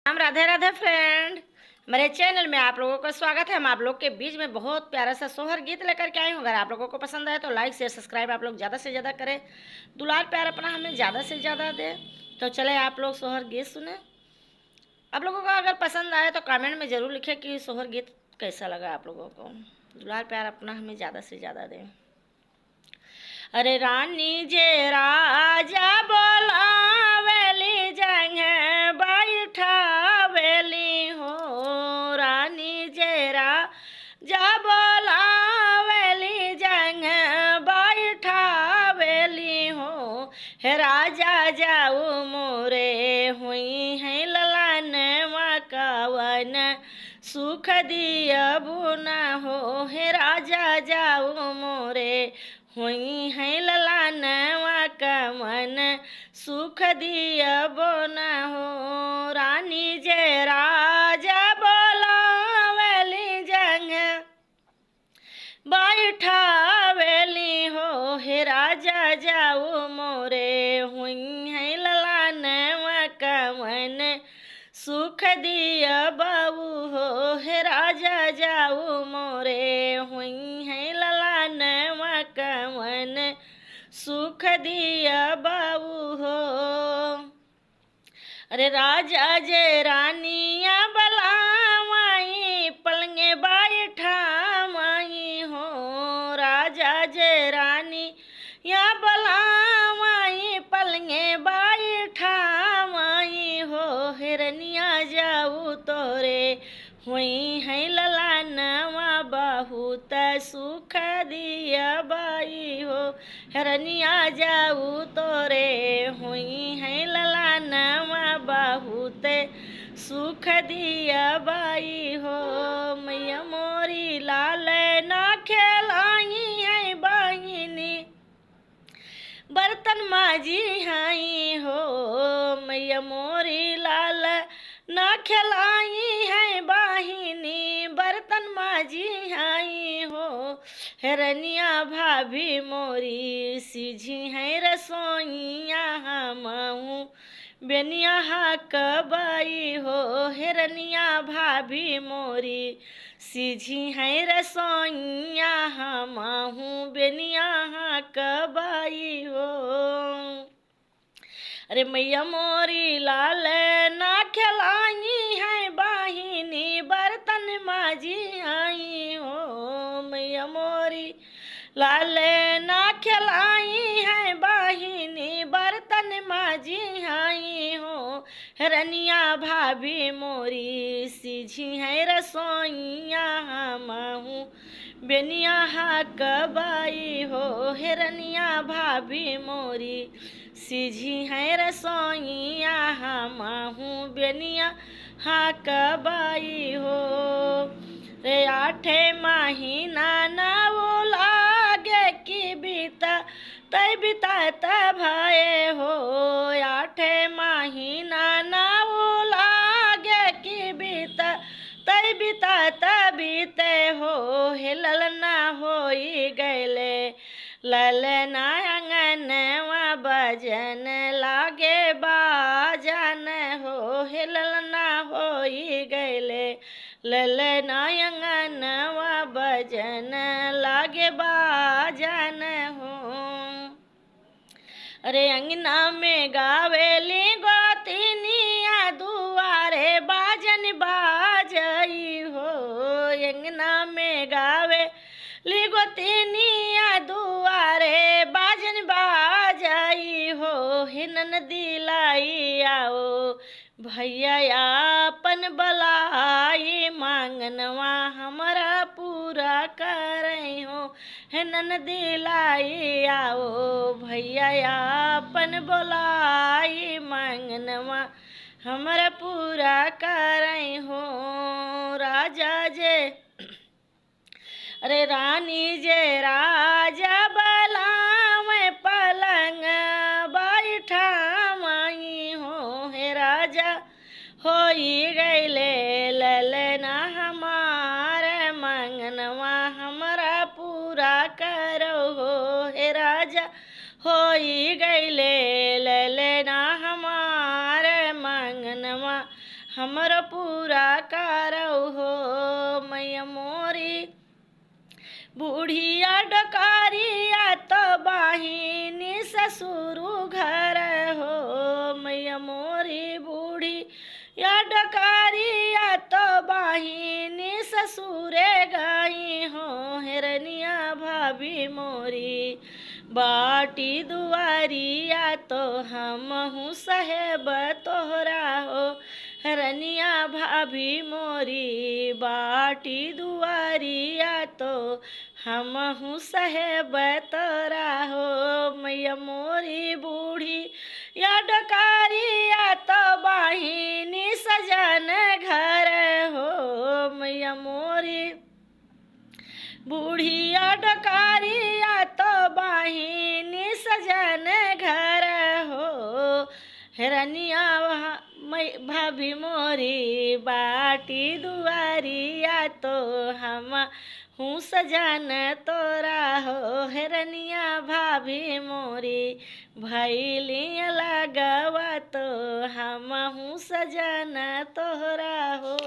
Ram Radhe Radhe friend. मेरे channel में आप लोगों का स्वागत है। हम आप लोग के बीच में बहुत प्यारा सा सोहर गीत लेकर के आई हूँ। अगर आप लोगों को पसंद आए तो लाइक शेयर सब्सक्राइब आप लोग ज़्यादा से ज़्यादा करें, दुलार प्यार अपना हमें ज़्यादा से ज़्यादा दें। तो चले आप लोग सोहर गीत सुने। आप लोगों को अगर पसंद आए तो कमेंट में ज़रूर लिखें कि सोहर गीत कैसा लगा आप लोगों को। दुलार प्यार अपना हमें ज़्यादा से ज़्यादा दें। अरे रानी जे राजा बोलावेली जंग बैठावेली हो। रानी जे राजा बोलावेली जंग बैठावेली हो। हे राजा जाऊ मोरे हुई है ललन मकावन सुख दिया बुना हो। हे राजा जाऊ मोरे हुई है ललानवा का मन सुख दिया बोना हो। रानी जे राजा बोलावेली जंग बैठावेली हो। हे राजा जाऊ मोरे हुई है ललानवा का मन सुख दिया बाबू हो। हे राजा जाऊ मोरे हुई है ललानवा का मन सुख दिया बाबू हो। अरे राजा जे रानिया बलावाई पलंगे बैठावाई हो। राजा जे रानी या बलावाई पलंगे बैठावाई हो। हिरनिया जाऊ तोरे हुई है ललानवा बहुत सुख दिया बाई हो। हिरनिया जाऊ तोरे हुई है ललानवा बहुत सुख दिया बाई हो। मैया मोरी लाल ना खेलाई है बहिनी बर्तन माजी हाई हो। मैया मोरी लाल ना खिलाई है बाहिनी बर्तन माजी हाई हो। हिरनिया भाभी मोरी सीझी है रसोईया हमहूँ बेनिया कबाई हो। हिरनिया भाभी मोरी सीझी है रसोईया हमहूँ बेनिया कबाई हो। अरे मैया मोरी लाल ना खिलाई है बाहिनी बर्तन माजी आई हो। मैया मोरी लाल ना खिलाई है बाहिनी बर्तन माजी आई हो। हिरनिया भाभी मोरी सीझी है रसोईया हमहूँ बेनिया कबाई हो। हिरनिया भाभी मोरी सीझी है रसोईया हमहूँ बेनिया कबाई हो। रे आठे महीना ना वो लागे कि बीता तय बिताता भये हो। आठे महीना ना वो लागे कि बीता तय बिताता बीते हो। हिलल ना होई गैले ललना अंगनवा बजन लागे बाजन हो। हिलल ना होई गैले ललना अंगनवा बजन लागे बाजन हो। अरे अंगना में गावेली गोतिनिया दुआरे बाजन बाजई हो। अंगना में गावे ली गोतिनिया दुआरे बाजन बाजई हो। हिनन दिलाई आओ भैया अपन बलाई मांगनवा हमारा पूरा करे हो। हिनन दिलाई आओ भैया अपन बोलाई मांगनवा हमारा पूरा करे हो। राजा जे अरे रानी जे राजा बलावे पलंग बैठावाई हो। हे राजा होई गैले ललना हमारे मंगनवा हमारा पूरा करो हो। हे राजा होई गैले ललना हमारे मंगनवा हमर पूरा करौ हो मैया मोरी। बुढ़िया डकारिया तो बाहिनी ससुरु घर हो मैया मोरी। बूढ़ी या डकारिया तो बाहिनी ससुरे गई हो हिरनिया भाभी मोरी। बाटी दुआरिया तो हमहू साहेब तोहरा हो हिरनिया भाभी मोरी। बाटी दुआरिया तो हमहू साहेब तोरा हो मैया मोरी। बूढ़ी या डकारिया तो बाहिनी सजन घर हो मैया मोरी। बूढ़िया डकारिया तो बाहिनी सजन घर हो हिरनिया भाभी मोरी। बाटी दुआरिया तो हम हूँ सजन तोरा हो हिरनिया भाभी मोरी। भैली लगवा तो हम हूँ सजन तोरा हो।